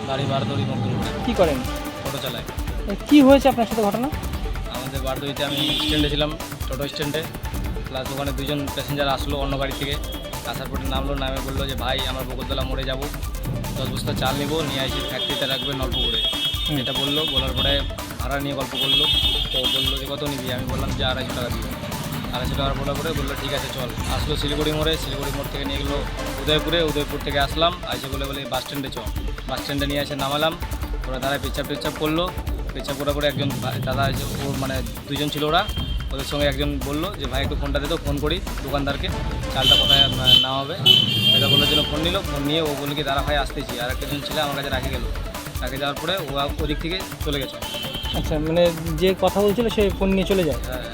বাড়ি বারদৌড়ি মকদুমপুরে। কি করেন? টোটো চালায়। কি হয়েছে আপনার সাথে ঘটনা? আমাদের বারদৌড়িতে আমি স্ট্যান্ডে ছিলাম, টোটো স্ট্যান্ডে। প্লাস ওখানে দুজন প্যাসেঞ্জার আসলো অন্য গাড়ি থেকে। আসার পরে নামলো, নামে বললো যে ভাই আমার বকুলতলা মোড়ে যাবো, 10 বস্তা চাল নিবো, নিয়ে আসি ফ্যাক্টরিতে রাখবে নলপুকুরে। এটা বললো, বলার পরে ভাড়া নিয়ে গল্প করলো। তো বললো যে কত নিবি? আমি বললাম যে 250 টাকা দিবি। 250 টাকা বলার পরে বললো ঠিক আছে চল। আসলো শিলিগুড়ি মোড়ে, শিলিগুড়ি মোড় থেকে নিয়ে গেলো উদয়পুরে। উদয়পুর থেকে আসলাম, এসে বলে বাস স্ট্যান্ডে চ। বাস স্ট্যান্ডে নিয়ে এসে নামালাম। ওরা দাঁড়ায় পেচ্ছাপ করলো। পেচ্ছাপ করার পরে একজন দাদা ওর মানে দুজন ছিল ওরা, ওদের সঙ্গে একজন বললো যে ভাই একটু ফোনটা দে তো, ফোন করি দোকানদারকে, চালটা কোথায় নেওয়া হবে। এটা বলার জন্য ফোন নিল। ফোন নিয়ে ও বললো কি দাঁড়া ভাই আসতেছি। আর একজন ছেলে আমার কাছে রাখে গেলো। রাখে যাওয়ার পরে ও ওদিক থেকে চলে গেছে। আচ্ছা, মানে যে কথা বলছিল সে ফোন নিয়ে চলে যায়। হ্যাঁ।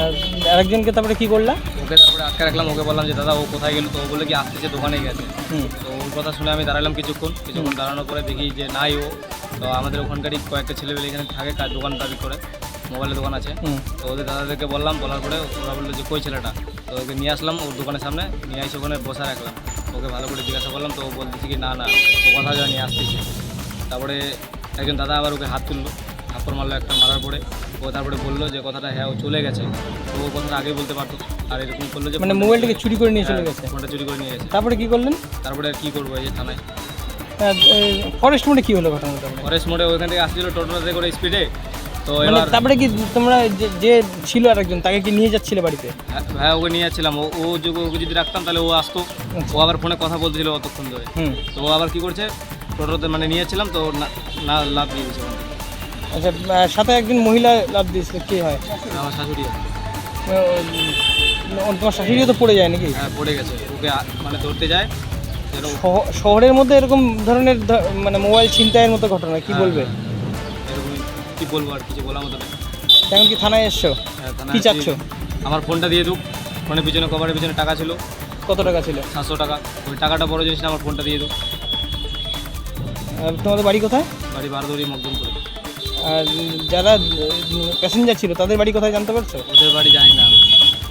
আর আরেকজনকে তারপরে কি করলা? ওকে তারপরে আটকে রাখলাম। ওকে বললাম যে দাদা ও কোথায় গেল? তো ও বলে কি আসতেছে, দোকানে গেছে। তো ওর কথা শুনে আমি দাঁড়ালাম কিছুক্ষণ দাঁড়ানোর পরে দেখি যে নাই ও। তো আমাদের ওখানকারই কয়েকটা ছেলেবেলে এখানে থাকে, দোকানদারি করে, মোবাইলের দোকান আছে। তো ওদের দাদাদেরকে বললাম, বলার পরে ওরা বললো যে কই ছেলেটা? তো ওকে নিয়ে আসলাম ওর দোকানের সামনে, নিয়ে এসে ওখানে বসা রাখলাম। ওকে ভালো করে জিজ্ঞাসা করলাম। তো ও বলতেছি কি না ও কথা যা নিয়ে আসতেছি। তারপরে একজন দাদা আবার ওকে হাত তুললো, থাপ্পড় মারলো একটা, মারার পরে ও তারপরে বললো যে কথাটা হ্যাঁ ও চলে গেছে। তো ও কথাটা আগে বলতে পারতো। আর এরকম করলো যে মানে মোবাইলটাকে চুরি করে নিয়ে চলে গেছে। ফোনটা চুরি করে নিয়ে গেছে। তারপরে কি করলেন? তারপরে আর কী করবো, এই যে থানায়। ফরেস্ট মোড়ে কি হলো ঘটনাটা? ফরেস্ট মোড়ে ওইখান থেকে আসছিল টোটোতে করে স্পিডে। তো মানে এবার তারপরে কি তোমরা যে ছিল আরেকজন তাকে কি নিয়ে যাচ্ছিলে বাড়িতে? হ্যাঁ ওকে নিয়ে যাচ্ছিলাম। ওকে যদি রাখতাম তাহলে ও আসতো। ও আবার ফোনে কথা বলছিল অতক্ষণ ধরে। তো ও আবার কী করছে, টোটোতে মানে নিয়েছিলাম তো না লাভ দিয়ে দিয়েছে ওখান থেকে। আচ্ছা, সাথে একজন মহিলা লাভ দিয়েছিল, কি হয়? আমার শাশুড়ি। তোমার শাশুড়িও তো পড়ে যায় নাকি? হ্যাঁ পড়ে গেছে। ওকে মানে ধরতে যায়। শহরের মধ্যে এরকম ধরনের মানে মোবাইল ছিনতাইয়ের মতো ঘটনা কি বলবে? এরকম কী বলবো, আর কিছু বলার মতো নেই। এখন কি থানায় এসছো? কি চাচ্ছ? আমার ফোনটা দিয়ে দুক। ফোনের পিছনে, কভারের পিছনে টাকা ছিল। কত টাকা ছিল? 700 টাকা। ওই টাকাটা বড় জিনিস না, আমার ফোনটা দিয়ে দুক। তোমাদের বাড়ি কোথায়? বাড়ি বারদৌড়ি মকদুমপুরে। আর যারা প্যাসেঞ্জার ছিল তাদের বাড়ি কোথায় জানতে পারছো? ওদের বাড়ি জানি না।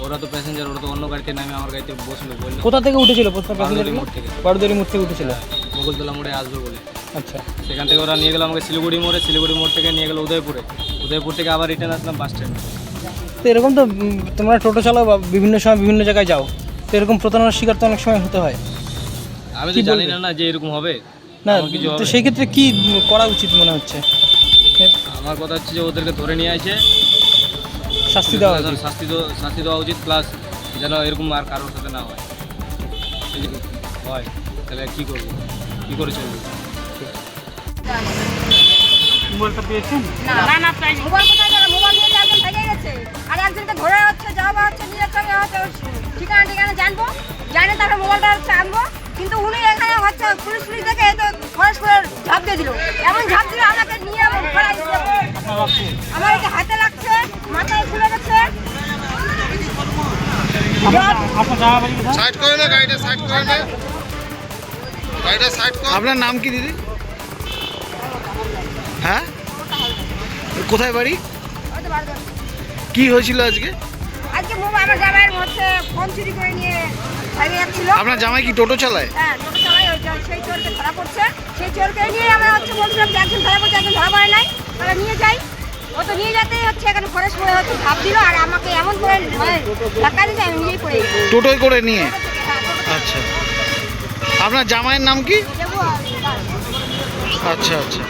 ওরা তো প্যাসেঞ্জার, ওরা তো অন্য গাড়িতে নামে আমার গাড়িতে বসলো। বললো কোথা থেকে উঠেছিল প্যাসেঞ্জার? মোড় থেকে। বারদৌড়ি মোড় থেকে উঠেছিল। বকুলতলা মোড়ে আসবে বলে। আচ্ছা, সেখান থেকে ওরা নিয়ে গেলো আমাকে শিলিগুড়ি মোড়ে। শিলিগুড়ি মোড় থেকে নিয়ে গেলো উদয়পুরে। উদয়পুর থেকে আবার রিটার্ন আসলাম বাস স্ট্যান্ড। তো এরকম তো তোমরা টোটো চালাও বা বিভিন্ন সময় বিভিন্ন জায়গায় যাও, তো এরকম প্রতারণার শিকার তো অনেক সময় হতে হয়। আমি তো জানি না যে এরকম হবে না, তো সেই ক্ষেত্রে কি করা উচিত মনে হচ্ছে? আমার কথা হচ্ছে যে ওদেরকে ধরে নিয়ে আসে শাস্তি দেওয়া উচিত। শাস্তি দেওয়া উচিত। প্লাস যেন এরকম আর কারোর সাথে না হয়। তাহলে কী করবো, কী করে চলবে? মোবাইলটা পেয়েছেন? না প্রাইস মোবাইল কোথায় গেল? মোবাইল নিয়ে একজন ভেঙে গেছে, আর একজনকে ধরে হচ্ছে যাওয়া হচ্ছে, নিয়ে যাচ্ছে ঠিকানা জানবো, জানে তারপরে মোবাইলটা হচ্ছে আনবো। কিন্তু উনি এখানে হচ্ছে পুলিশ দেখে তো ফরেস্ট করে ঝাঁপ দিয়ে দিল। এমন ঝাঁপ দিল আমাকে নিয়ে আমার এটা হাতে লাগছে, মাথায় খুলে গেছে। সাইড করে না গাড়িটা, সাইড করে না গাড়িটা, সাইড করো। আপনার নাম কি দিদি? হ্যাঁ, কোথায় বাড়ি? কি হয়েছিল আজকে? আজকে মোবাইল আমার জামাইয়ের হচ্ছে ফোন চুরি করে নিয়ে ভাগে যাচ্ছিল। আপনার জামাই কি টোটো চালায়? হ্যাঁ টোটো চালাই। সেই চোরকে ধরা পড়ছে। সেই চোরকে নিয়ে আমরা হচ্ছে বলছিলাম যে একজন ধরা পড়ছে, একজন ধরা পড়ে নাই, তাহলে নিয়ে যাই। ও তো নিয়ে যেতেই হচ্ছে এখানে ফরেস্ট করে হচ্ছে ঝাঁপ দিল, আর আমাকে এমন করে ধাক্কা দিতে আমি নিজেই পড়ে গেছি। টোটোয় করে নিয়ে? আচ্ছা, আপনার জামাইয়ের নাম কি? দেবো আচ্ছা আচ্ছা।